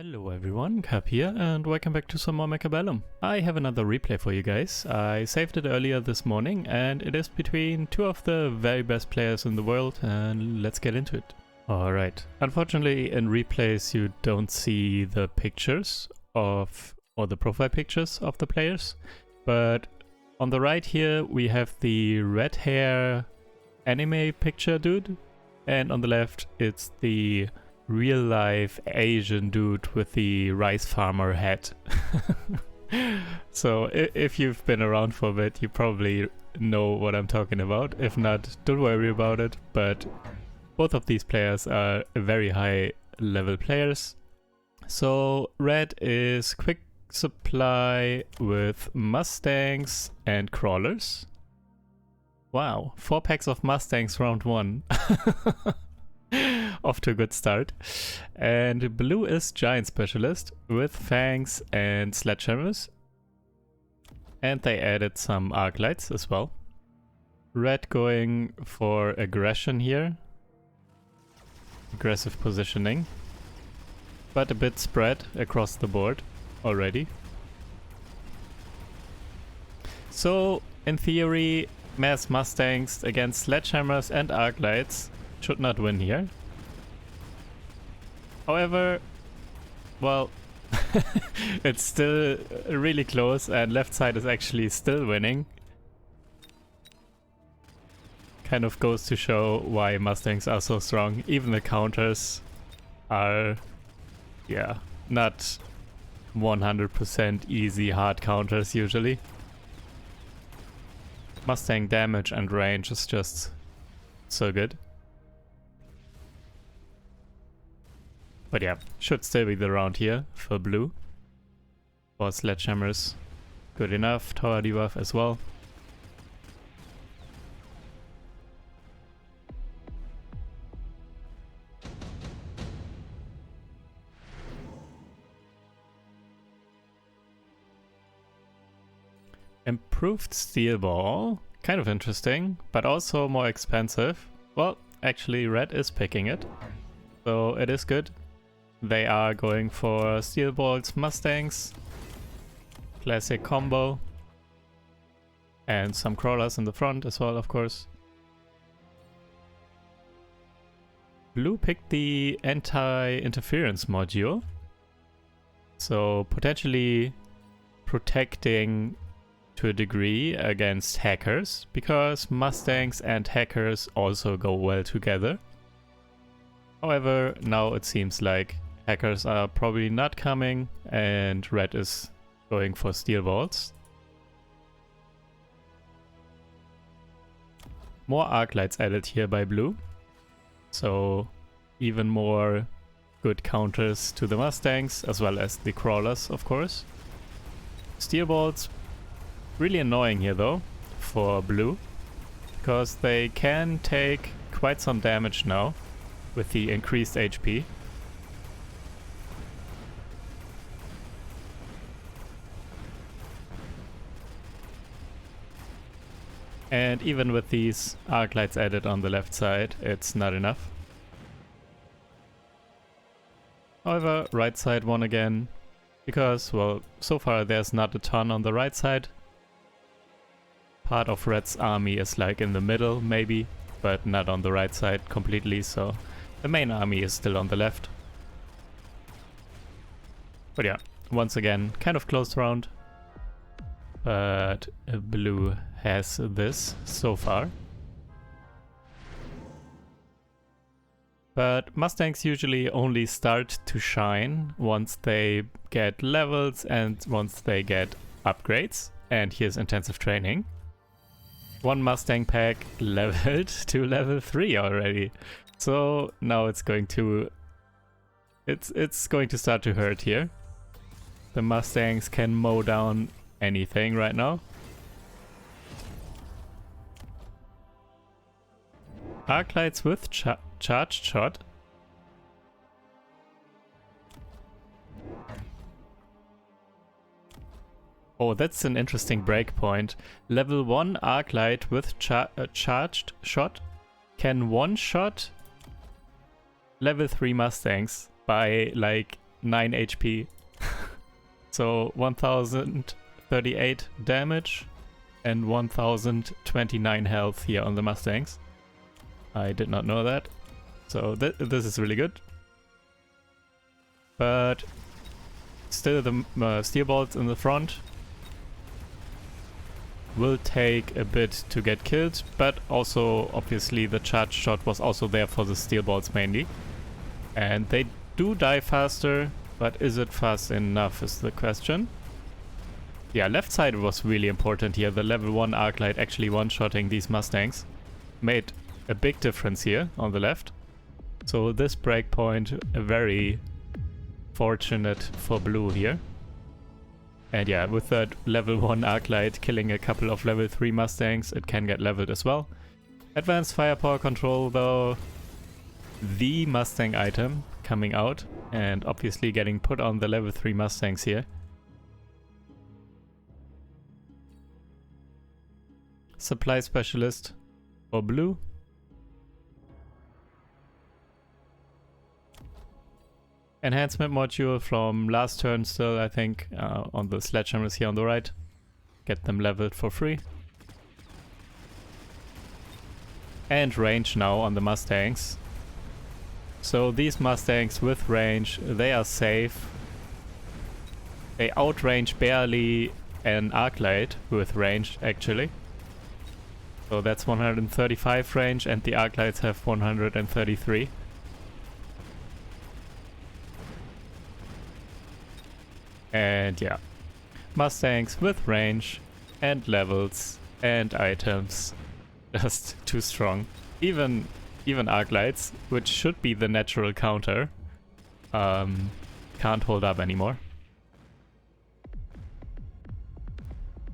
Hello everyone, Cap here, and welcome back to some more Mechabellum. I have another replay for you guys. I saved it earlier this morning, and it is between two of the very best players in the world, and let's get into it. Alright, unfortunately in replays you don't see the pictures of, or the profile pictures of the players, but on the right here we have the red hair anime picture dude, and on the left it's the real life Asian dude with the rice farmer hat. So if you've been around for a bit, you probably know what I'm talking about. If not, don't worry about it, but both of these players are very high level players. So red is quick supply with Mustangs and crawlers. Wow, 4 packs of Mustangs round 1. Off to a good start. And blue is giant specialist with fangs and sledgehammers, and they added some arc lights as well. Red going for aggression here, aggressive positioning, but a bit spread across the board already. So in theory, mass Mustangs against sledgehammers and arc lights should not win here. However, well, it's still really close, and left side is actually still winning. Kind of goes to show why Mustangs are so strong. Even the counters are, yeah, not 100% easy hard counters usually. Mustang damage and range is just so good. But yeah, should still be the round here for blue. For sledgehammers, good enough. Tower debuff as well. Improved steel ball, kind of interesting, but also more expensive. Well, actually red is picking it, so it is good. They are going for steel balls, Mustangs, classic combo, and some crawlers in the front as well, of course. Blue picked the anti-interference module, so potentially protecting to a degree against hackers, because Mustangs and hackers also go well together. However, now it seems like hackers are probably not coming, and red is going for steel balls. More arc lights added here by blue, so even more good counters to the Mustangs as well as the crawlers, of course. Steel balls really annoying here though for blue, because they can take quite some damage now with the increased HP. And even with these arc lights added on the left side, it's not enough. However, right side won again, because, well, so far there's not a ton on the right side. Part of red's army is like in the middle, maybe, but not on the right side completely, so the main army is still on the left. But yeah, once again, kind of close round. But blue has this so far. But Mustangs usually only start to shine once they get levels and once they get upgrades. And here's intensive training. 1 Mustang pack leveled to level 3 already. So now it's going to start to hurt here. The Mustangs can mow down anything right now. Arc lights with charged shot. Oh, that's an interesting breakpoint. Level 1 arc light with charged shot can one-shot level 3 Mustangs by like 9 HP. So 1038 damage and 1029 health here on the Mustangs. I did not know that. So this is really good. But still the steel balls in the front will take a bit to get killed, but also obviously the charge shot was also there for the steel balls mainly. And they do die faster, but is it fast enough is the question. Yeah, left side was really important here. The level 1 Arclight actually one-shotting these Mustangs made a big difference here on the left. So this breakpoint very fortunate for blue here. And yeah, with that level 1 Arclight killing a couple of level 3 Mustangs, it can get leveled as well. Advanced firepower control though, the Mustang item coming out and obviously getting put on the level 3 Mustangs here. Supply specialist for blue. Enhancement module from last turn still, I think, on the sledgehammers here on the right. Get them leveled for free. And range now on the Mustangs. So these Mustangs with range, they are safe. They outrange barely an Arclight with range actually. So that's 135 range and the Arclights have 133. And yeah, Mustangs with range and levels and items, just too strong. Even Arclights, which should be the natural counter, can't hold up anymore.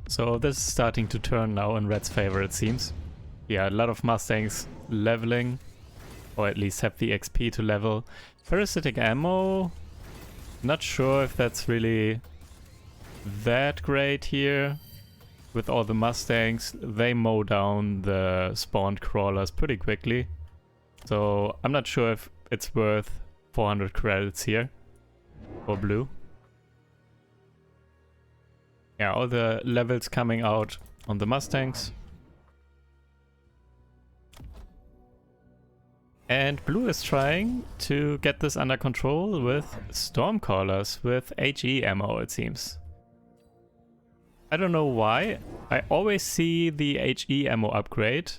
So this is starting to turn now in Red's favor, it seems. Yeah, a lot of Mustangs leveling, or at least have the XP to level. Parasitic ammo, not sure if that's really that great here. With all the Mustangs, they mow down the spawned crawlers pretty quickly. So I'm not sure if it's worth 400 credits here for blue. Yeah, all the levels coming out on the Mustangs. And blue is trying to get this under control with Stormcallers, with HE ammo it seems. I don't know why. I always see the HE ammo upgrade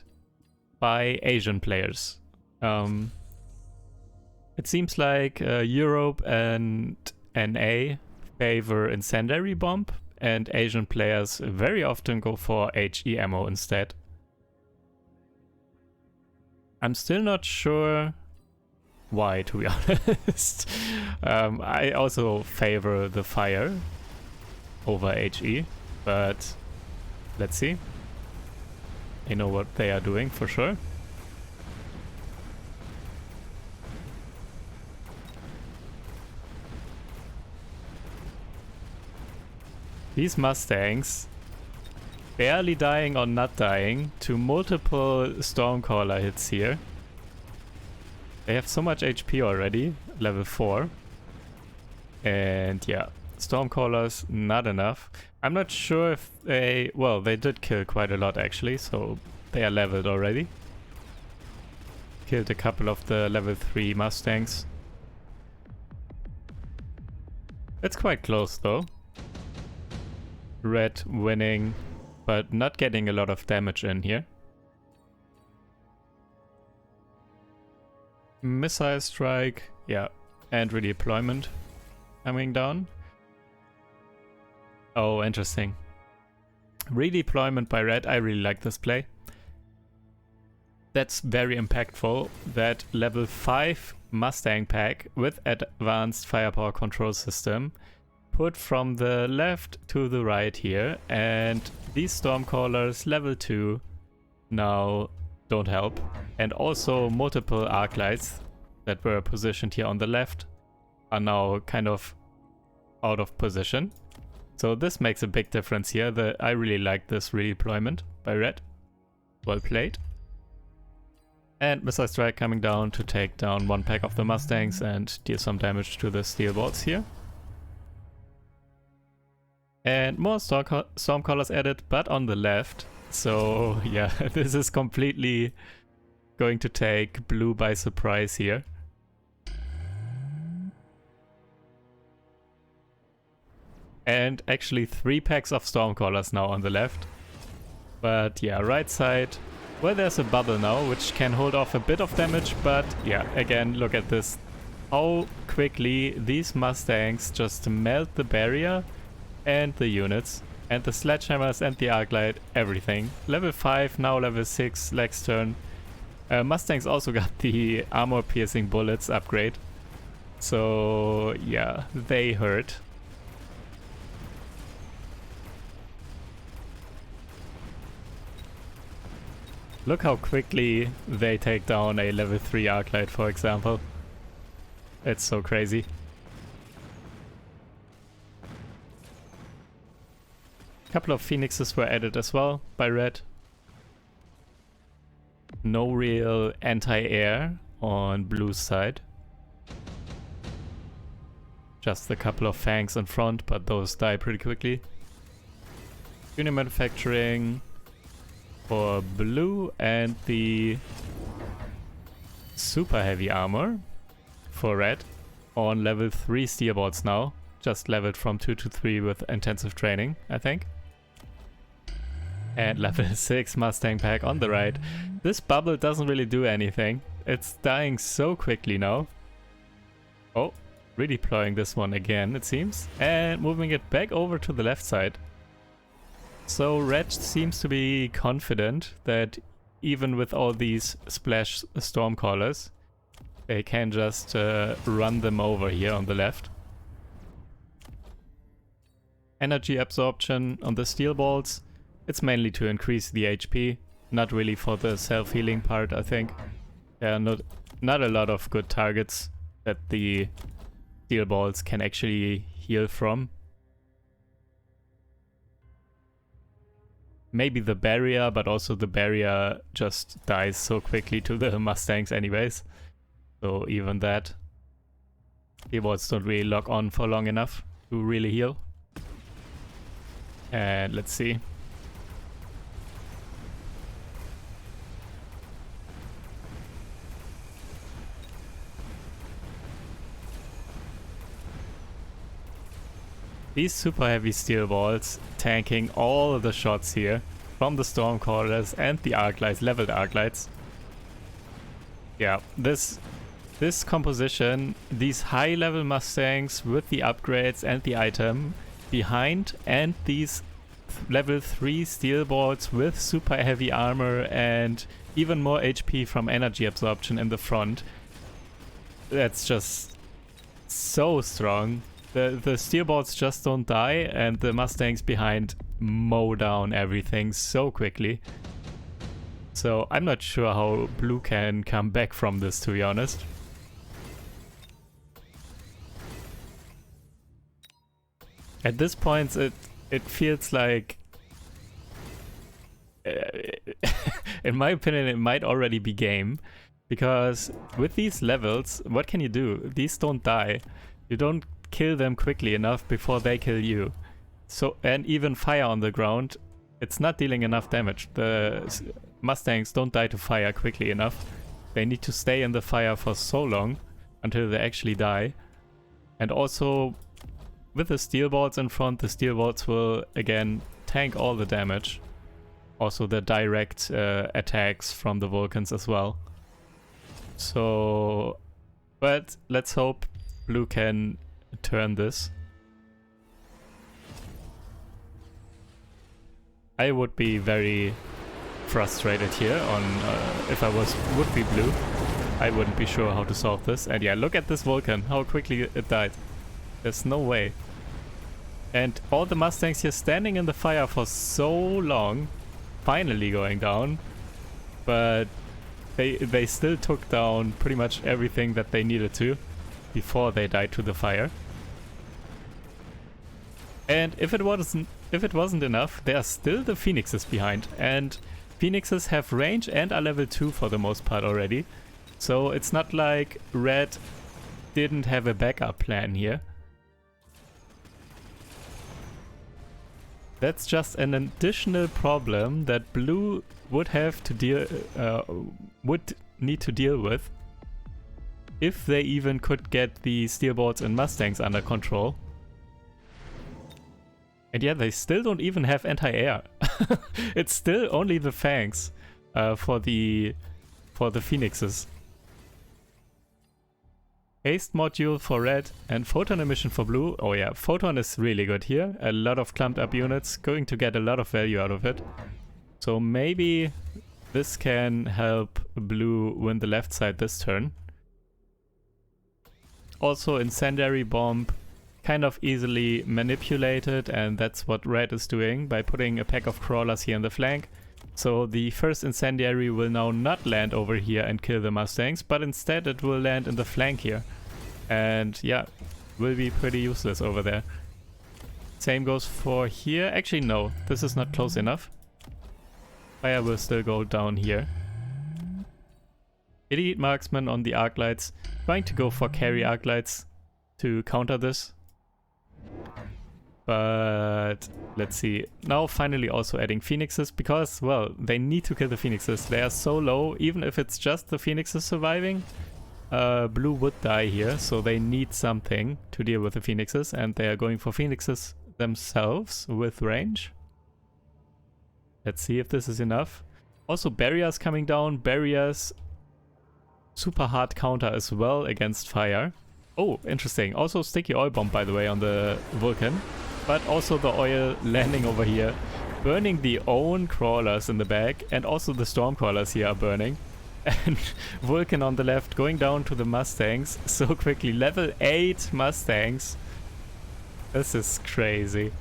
by Asian players. It seems like Europe and NA favor Incendiary Bomb, and Asian players very often go for HE ammo instead. I'm still not sure why, to be honest. I also favor the fire over HE, but let's see. They know what they are doing for sure. These Mustangs barely dying or not dying to multiple Stormcaller hits here. They have so much HP already, level 4. And yeah, Stormcallers not enough. I'm not sure if they... well, they did kill quite a lot actually, so they are leveled already. Killed a couple of the level 3 Mustangs. It's quite close though. Red winning, but not getting a lot of damage in here. Missile strike, yeah, and redeployment coming down. Oh, interesting. Redeployment by red, I really like this play. That's very impactful. That level 5 Mustang pack with advanced firepower control system put from the left to the right here, and these Stormcallers level 2 now don't help, and also multiple Arclights that were positioned here on the left are now kind of out of position. So this makes a big difference here. I really like this redeployment by red. Well played. And Missile Strike coming down to take down one pack of the Mustangs and deal some damage to the Steel Balls here. And more Stormcallers added, but on the left. So yeah, this is completely going to take blue by surprise here. And actually 3 packs of Stormcallers now on the left. But yeah, right side, well, there's a bubble now, which can hold off a bit of damage, but yeah, again, look at this. How quickly these Mustangs just melt the barrier and the units, and the sledgehammers and the arc light, everything. Level 5, now level 6, Lex turn. Mustangs also got the armor piercing bullets upgrade. So yeah, they hurt. Look how quickly they take down a level 3 Arclight, for example. It's so crazy. A couple of Phoenixes were added as well by Red. No real anti-air on Blue's side. Just a couple of Fangs in front, but those die pretty quickly. Unit manufacturing for Blue and the super heavy armor for Red on level 3 Steel Balls now. Just leveled from 2 to 3 with intensive training, I think. And level 6 Mustang pack on the right. This bubble doesn't really do anything. It's dying so quickly now. Oh, redeploying this one again, it seems. And moving it back over to the left side. So Red seems to be confident that even with all these splash Stormcallers, they can just run them over here on the left. Energy absorption on the Steel Balls. It's mainly to increase the HP, not really for the self-healing part, I think. There are not a lot of good targets that the Steel Balls can actually heal from. Maybe the barrier, but also the barrier just dies so quickly to the Mustangs anyways. So even that, Steel Balls don't really lock on for long enough to really heal. And let's see. These super heavy Steel Balls tanking all the shots here from the Stormcallers and the Arclights, leveled Arclights. Yeah, this composition, these high level Mustangs with the upgrades and the item behind, and these level 3 Steel Balls with super heavy armor and even more HP from energy absorption in the front. That's just so strong. The Steel Balls just don't die, and the Mustangs behind mow down everything so quickly. So I'm not sure how Blue can come back from this, to be honest. At this point, it feels like, in my opinion, it might already be game. Because with these levels, what can you do? These don't die. You don't kill them quickly enough before they kill you. So, and even fire on the ground, it's not dealing enough damage. The Mustangs don't die to fire quickly enough. They need to stay in the fire for so long until they actually die. And also, with the Steel Balls in front, the Steel Balls will again tank all the damage. Also the direct attacks from the Vulcans as well. So, but let's hope Blue can turn this. I would be very frustrated here on if I would be Blue. I wouldn't be sure how to solve this. And yeah, look at this Vulcan, how quickly it died. There's no way. And all the Mustangs here standing in the fire for so long, finally going down, but they still took down pretty much everything that they needed to before they died to the fire. And if it wasn't enough, there are still the Phoenixes behind, and Phoenixes have range and are level 2 for the most part already. So it's not like red didn't have a backup plan here. That's just an additional problem that blue would have to need to deal with if they even could get the steel balls and Mustangs under control. And yeah, they still don't even have anti-air. It's still only the fangs for the Phoenixes. Haste module for red and photon emission for blue. Oh yeah, photon is really good here. A lot of clumped up units, going to get a lot of value out of it. So maybe this can help blue win the left side this turn. Also incendiary bomb, kind of easily manipulated, and that's what red is doing by putting a pack of crawlers here in the flank. So the first incendiary will now not land over here and kill the Mustangs, but instead it will land in the flank here. And yeah, will be pretty useless over there. Same goes for here. Actually no, this is not close enough. Fire will still go down here. Idiot marksman on the arc lights, trying to go for carry arc lights to counter this. But let's see. Now finally also adding Phoenixes because, well, they need to kill the Phoenixes. They are so low, even if it's just the Phoenixes surviving, blue would die here. So they need something to deal with the Phoenixes, and they are going for Phoenixes themselves with range. Let's see if this is enough. Also barriers coming down. Barriers, super hard counter as well against fire. Oh, interesting. Also sticky oil bomb, by the way, on the Vulcan. But also the oil landing over here, burning the own crawlers in the back, and also the storm crawlers here are burning. And Vulcan on the left going down to the Mustangs so quickly. Level 8 Mustangs. This is crazy.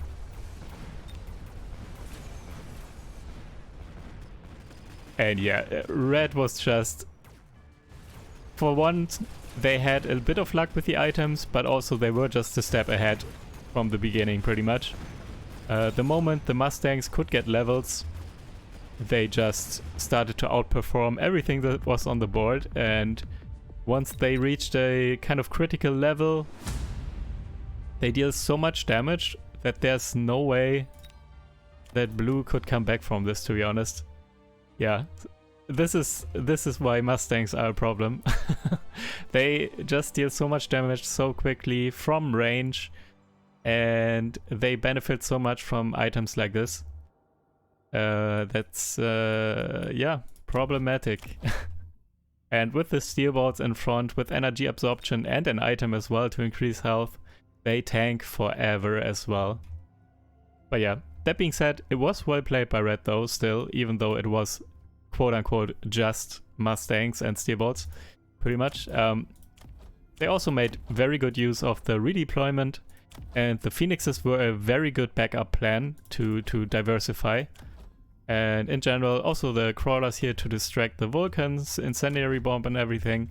And yeah, red was just... For once, they had a bit of luck with the items, but also they were just a step ahead from the beginning, pretty much. The moment the Mustangs could get levels, they just started to outperform everything that was on the board, and once they reached a kind of critical level, they deal so much damage that there's no way that blue could come back from this, to be honest. Yeah. This is why Mustangs are a problem. They just deal so much damage so quickly from range, and they benefit so much from items like this. That's yeah, problematic. And with the steel balls in front, with energy absorption and an item as well to increase health, they tank forever as well. But yeah, that being said, it was well played by red though, still, even though it was quote-unquote just Mustangs and steel balls, pretty much. They also made very good use of the redeployment, and the Phoenixes were a very good backup plan to diversify. And in general, also the crawlers here to distract the Vulcans, incendiary bomb and everything.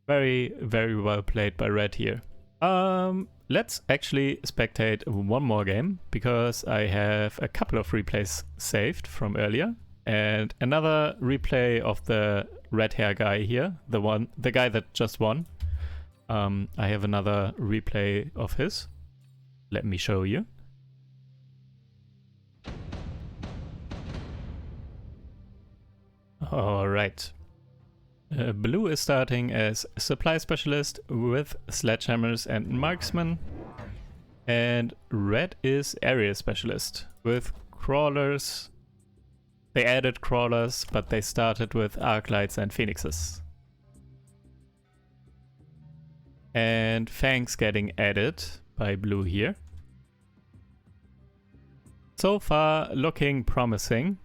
Very, very well played by red here. Let's actually spectate one more game, because I have a couple of replays saved from earlier. And another replay of the red hair guy here, the guy that just won. I have another replay of his. Let me show you. Alright. Blue is starting as supply specialist with sledgehammers and marksman. And red is area specialist with crawlers. They added crawlers, but they started with arc lights and phoenixes. And fangs getting added by blue here. So far looking promising.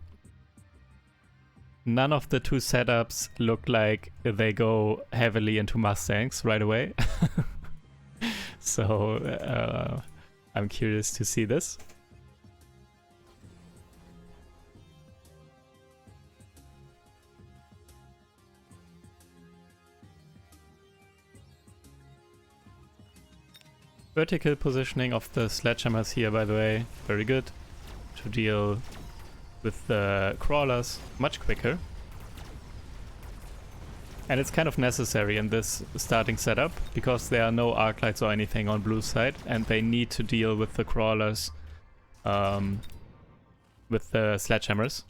None of the two setups look like they go heavily into Mustangs right away. So I'm curious to see this. Vertical positioning of the sledgehammers here, by the way, very good to deal with the crawlers much quicker. And it's kind of necessary in this starting setup, because there are no arc lights or anything on blue's side, and they need to deal with the crawlers with the sledgehammers.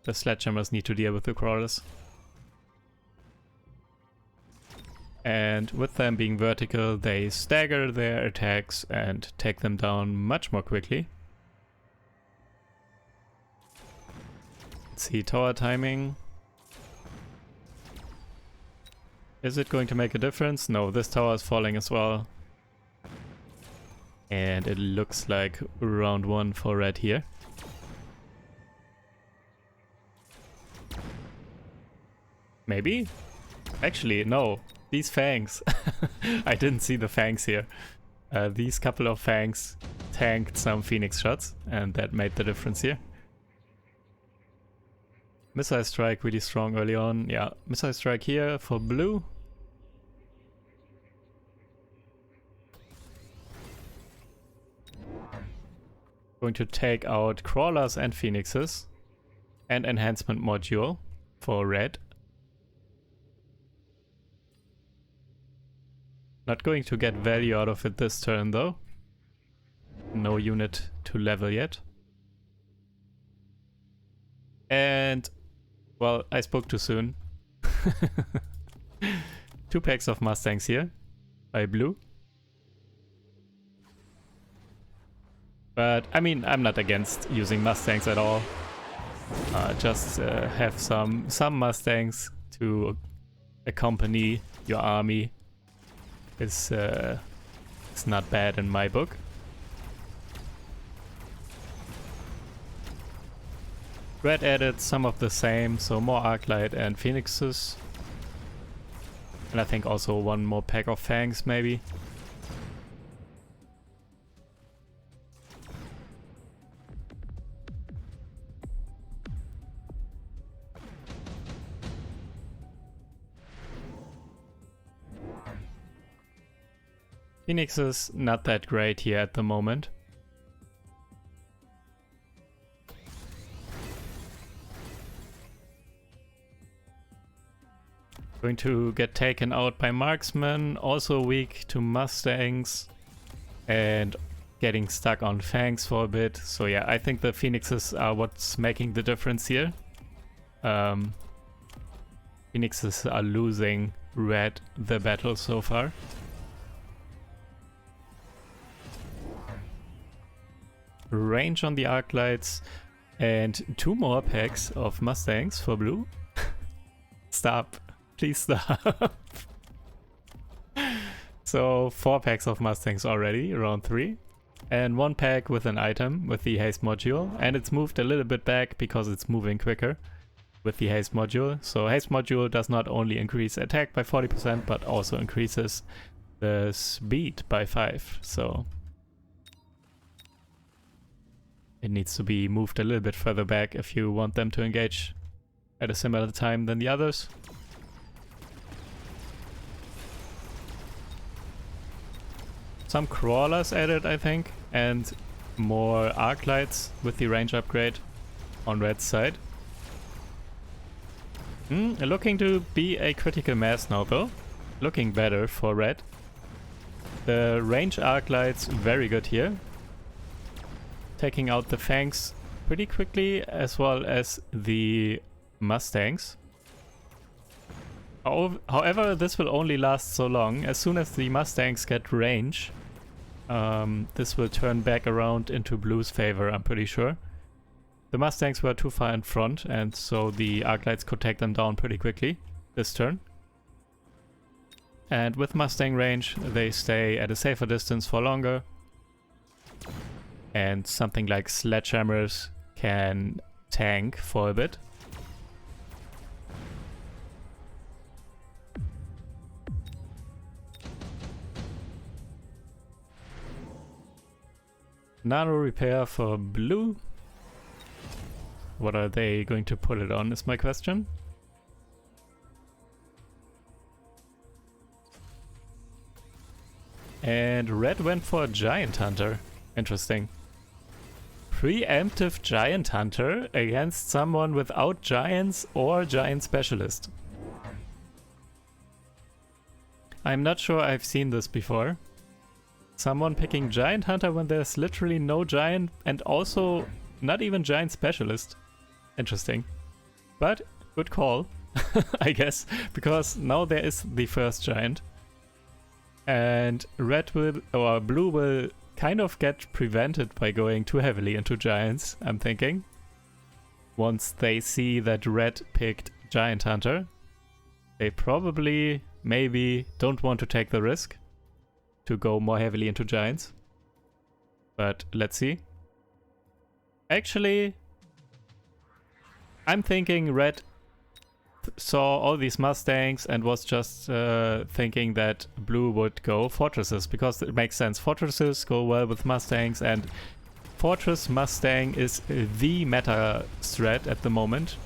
The sledgehammers need to deal with the crawlers. And with them being vertical, they stagger their attacks and take them down much more quickly. Let's see, tower timing. Is it going to make a difference? No, this tower is falling as well. And it looks like round 1 for red here. Maybe? Actually, no. These fangs. I didn't see the fangs here. These couple of fangs tanked some phoenix shots, and that made the difference here. Missile strike really strong early on. Yeah, missile strike here for blue. Going to take out crawlers and phoenixes. And enhancement module for red. Not going to get value out of it this turn though. No unit to level yet. And, well, I spoke too soon. 2 packs of Mustangs here by blue. But, I mean, I'm not against using Mustangs at all. Just have some Mustangs to accompany your army. It's not bad in my book. Red added some of the same, so more Arclight and Phoenixes. And I think also 1 more pack of Fangs maybe. Phoenix is not that great here at the moment. Going to get taken out by marksmen, also weak to Mustangs, and getting stuck on Fangs for a bit. So yeah, I think the Phoenixes are what's making the difference here. Phoenixes are losing red the battle so far. Range on the arc lights and 2 more packs of Mustangs for blue. Stop. Please stop. So 4 packs of Mustangs already, round 3. And 1 pack with an item with the haste module. And it's moved a little bit back because it's moving quicker with the haste module. So haste module does not only increase attack by 40% but also increases the speed by 5. So it needs to be moved a little bit further back if you want them to engage at a similar time than the others. Some crawlers added, I think, and more arc lights with the range upgrade on red's side. Looking to be a critical mass now though. Looking better for red. The range arc lights very good here. Taking out the Fangs pretty quickly, as well as the Mustangs. However, this will only last so long. As soon as the Mustangs get range, this will turn back around into blue's favor, I'm pretty sure. The Mustangs were too far in front, and so the Arclights could take them down pretty quickly this turn. And with Mustang range, they stay at a safer distance for longer. And something like sledgehammers can tank for a bit. Nano repair for blue. What are they going to put it on is my question. And red went for a giant hunter. Interesting. Preemptive Giant Hunter against someone without giants or giant specialist. I'm not sure I've seen this before. Someone picking Giant Hunter when there's literally no giant and also not even giant specialist. Interesting. But good call, I guess, because now there is the first giant. And red will, or blue will kind of get prevented by going too heavily into giants, I'm thinking. Once they see that red picked Giant Hunter, they probably, maybe, don't want to take the risk to go more heavily into giants. But let's see. Actually, I'm thinking red saw all these Mustangs and was just thinking that blue would go Fortresses, because it makes sense. Fortresses go well with Mustangs, and Fortress Mustang is the meta strat at the moment.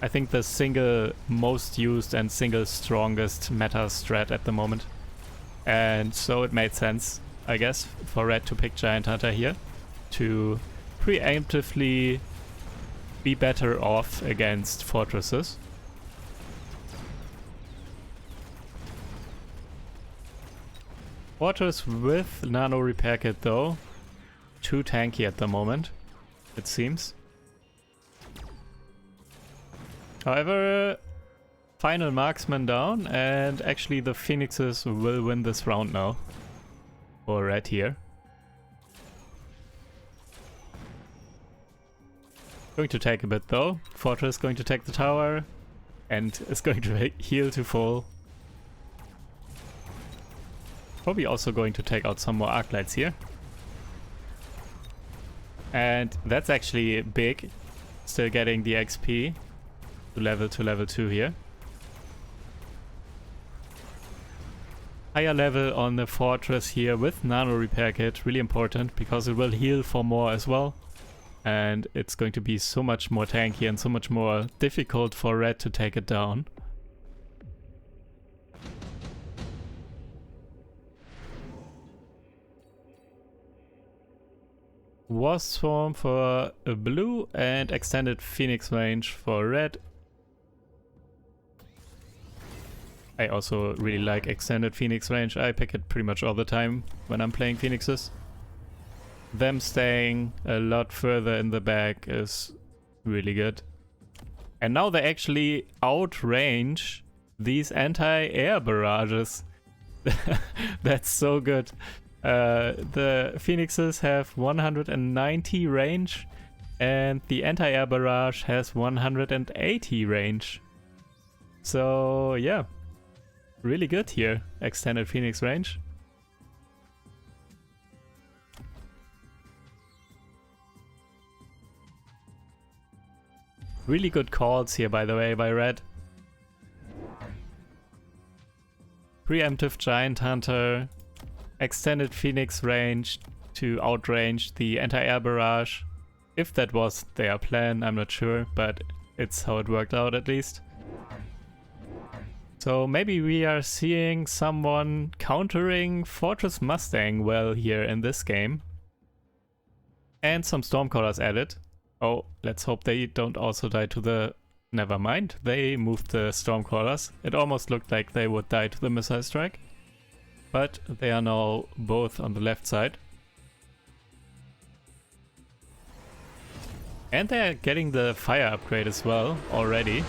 I think the single most used and single strongest meta strat at the moment. And so it made sense, I guess, for red to pick Giant Hunter here to preemptively be better off against Fortresses. Fortress with nano repair kit though, too tanky at the moment, it seems. However, final marksman down, and actually the Phoenixes will win this round now. For red here. Going to take a bit though. Fortress going to take the tower, and is going to heal to full. Probably also going to take out some more arc lights here. And that's actually big. Still getting the XP to level 2 here. Higher level on the Fortress here with nano repair kit, really important because it will heal for more as well. And it's going to be so much more tanky and so much more difficult for red to take it down. War Swarm for a blue and extended Phoenix range for red. I also really like extended Phoenix range. I pick it pretty much all the time when I'm playing Phoenixes. Them staying a lot further in the back is really good. And now they actually outrange these anti-air barrages. That's so good. The Phoenixes have 190 range and the anti-air barrage has 180 range. So yeah, really good here, extended Phoenix range. Really good calls here, by the way, by red. Preemptive Giant Hunter, extended Phoenix range to outrange the anti-air barrage. If that was their plan, I'm not sure, but it's how it worked out at least. So maybe we are seeing someone countering Fortress Mustang well here in this game. And some Stormcallers added. Oh, let's hope they don't also die to the... Never mind, they moved the Stormcallers. It almost looked like they would die to the missile strike. But they are now both on the left side. And they are getting the fire upgrade as well already.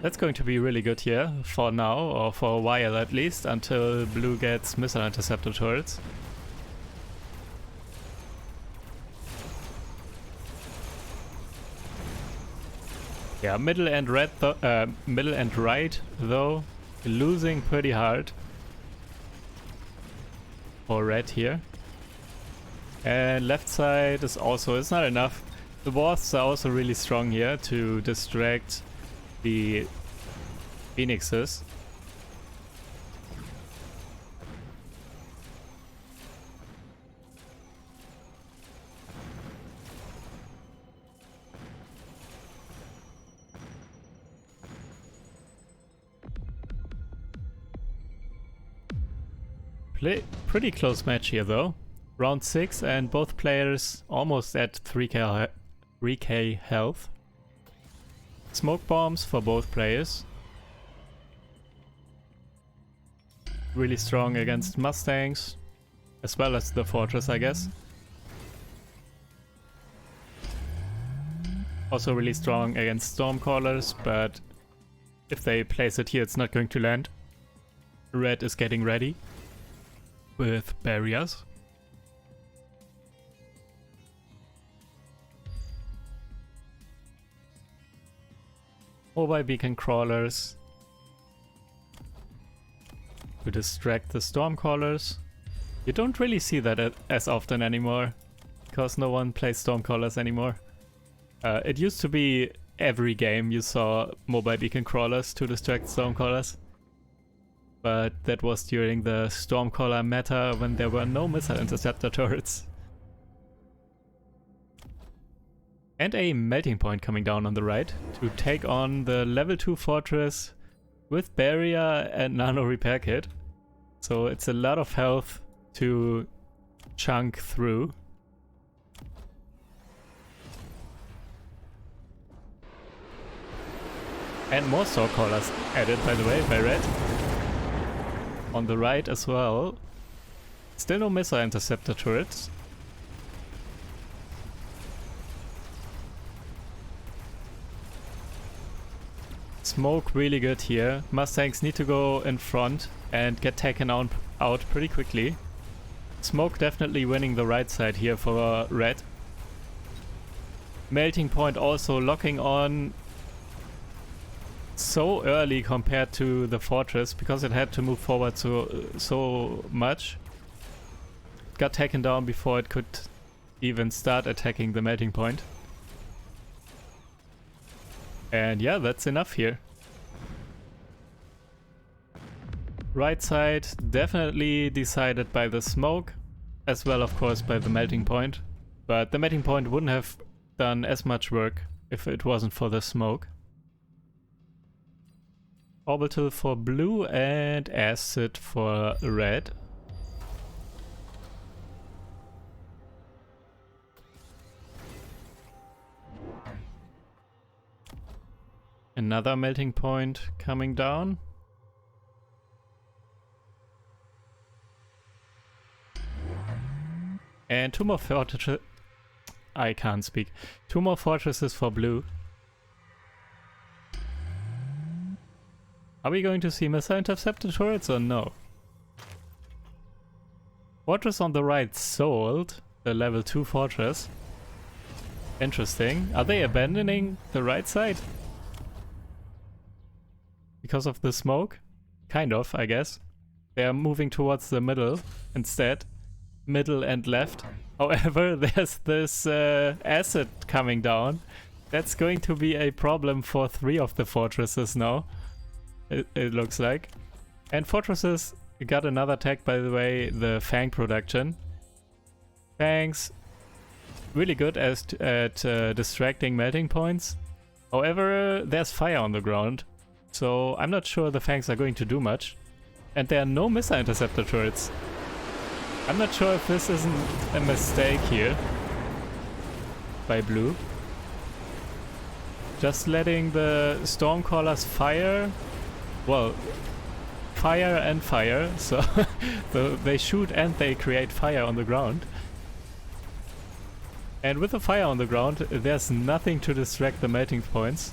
That's going to be really good here for now, or for a while at least, until blue gets missile interceptor turrets. Yeah, middle and right though, losing pretty hard for red here. And left side is also, it's not enough. The Wasps are also really strong here to distract the Phoenixes. Pretty close match here though. Round 6 and both players almost at 3k health. Smoke bombs for both players. Really strong against Mustangs, as well as the Fortress, I guess. Also really strong against Stormcallers, but if they place it here, it's not going to land. Red is getting ready with barriers. Mobile beacon crawlers to distract the Stormcallers. You don't really see that as often anymore, because no one plays Stormcallers anymore. It used to be every game you saw mobile beacon crawlers to distract Stormcallers. But that was during the Stormcaller meta when there were no missile interceptor turrets. And a melting point coming down on the right to take on the level 2 Fortress with barrier and nano repair kit. So it's a lot of health to chunk through. And more Stormcallers added, by the way, by red. On the right as well. Still no missile interceptor turrets. Smoke really good here. Mustangs need to go in front and get taken out pretty quickly. Smoke definitely winning the right side here for red. Melting point also locking on so early compared to the Fortress because it had to move forward so much. It got taken down before it could even start attacking the melting point. And yeah, that's enough here. Right side definitely decided by the smoke, as well of course by the melting point. But the melting point wouldn't have done as much work if it wasn't for the smoke. Orbital for blue and acid for red. Another melting point coming down. And two more fortresses. I can't speak. Two more fortresses for blue. Are we going to see missile interceptor turrets or no? Fortress on the right sold. The level 2 fortress. Interesting. Are they abandoning the right side? Because of the smoke? Kind of, I guess. They are moving towards the middle instead. Middle and left. However, there's this acid coming down. That's going to be a problem for 3 of the fortresses now. It looks like. And fortresses got another tag, by the way, the Fang production. Fangs really good at distracting melting points. However, there's fire on the ground. So I'm not sure the Fangs are going to do much. And there are no missile interceptor turrets. I'm not sure if this isn't a mistake here by blue. Just letting the Stormcallers fire. Well, fire and fire. So they shoot and they create fire on the ground. And with the fire on the ground, there's nothing to distract the melting points.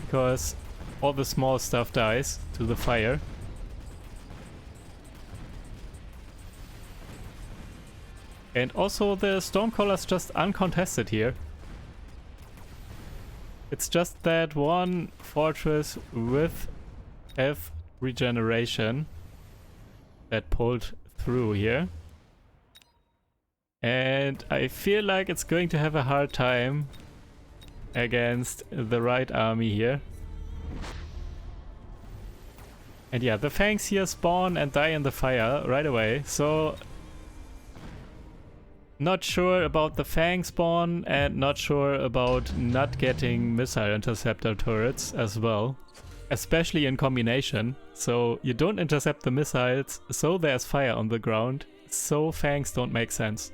Because all the small stuff dies to the fire. And also the Stormcaller's just uncontested here. It's just that one fortress with F regeneration that pulled through here. And I feel like it's going to have a hard time against the right army here. And yeah, the Fangs here spawn and die in the fire right away, so not sure about the Fang spawn and not sure about not getting missile interceptor turrets as well, especially in combination. So you don't intercept the missiles, so there's fire on the ground, so fangs don't make sense.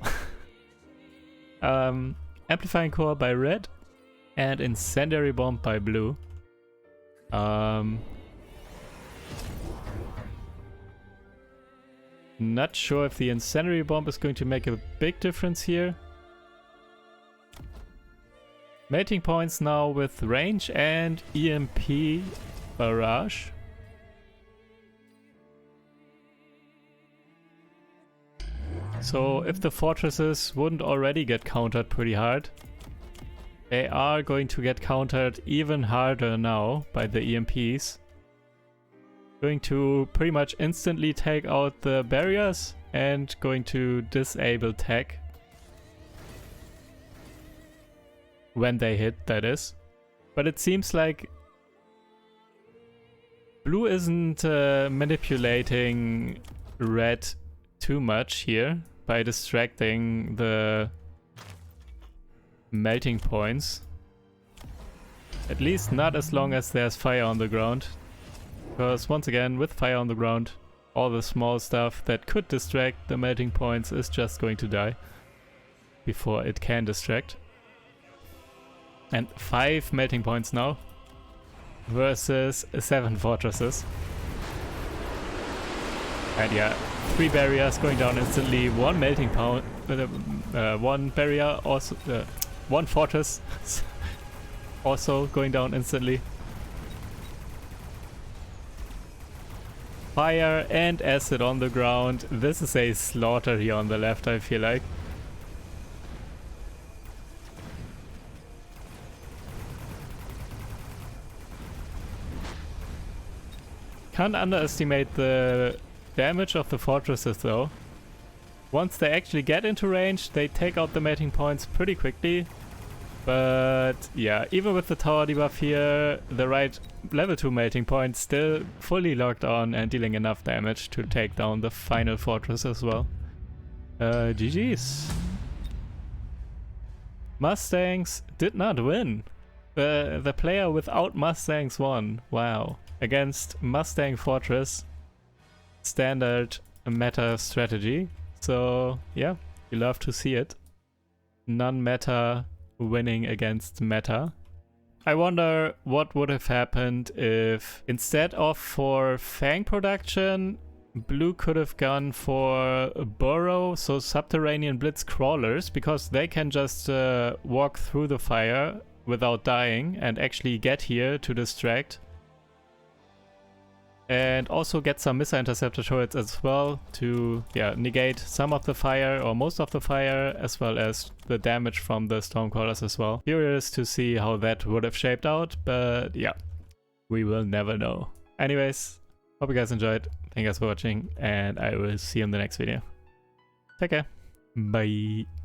Amplifying core by red and incendiary bomb by blue. Not sure if the incendiary bomb is going to make a big difference here. Mating points now with range and EMP barrage. So if the fortresses wouldn't already get countered pretty hard, they are going to get countered even harder now by the EMPs. Going to pretty much instantly take out the barriers and going to disable tech. When they hit, that is. But it seems like blue isn't manipulating red too much here by distracting the melting points. At least not as long as there's fire on the ground. Because once again, with fire on the ground, all the small stuff that could distract the melting points is just going to die before it can distract. And 5 melting points now versus 7 fortresses. And yeah, 3 barriers going down instantly, 1 melting point, 1 barrier also, 1 fortress also going down instantly. Fire and acid on the ground. This is a slaughter here on the left, I feel like. Can't underestimate the damage of the fortresses though. Once they actually get into range, they take out the mating points pretty quickly. But yeah, even with the tower debuff here, the right level 2 mating point still fully locked on and dealing enough damage to take down the final fortress as well. GG's. Mustangs did not win. The player without Mustangs won. Wow. Against Mustang Fortress. Standard meta strategy. So yeah, you love to see it. Non-meta winning against meta. I wonder what would have happened if instead of for Fang production, blue could have gone for burrow, so subterranean blitz crawlers, because they can just walk through the fire without dying and actually get here to distract. And also get some missile interceptor turrets as well to negate some of the fire or most of the fire, as well as the damage from the stormcrawlers as well. Curious to see how that would have shaped out, but yeah, we will never know. Anyways, hope you guys enjoyed. Thank you guys for watching, and I will see you in the next video. Take care. Bye.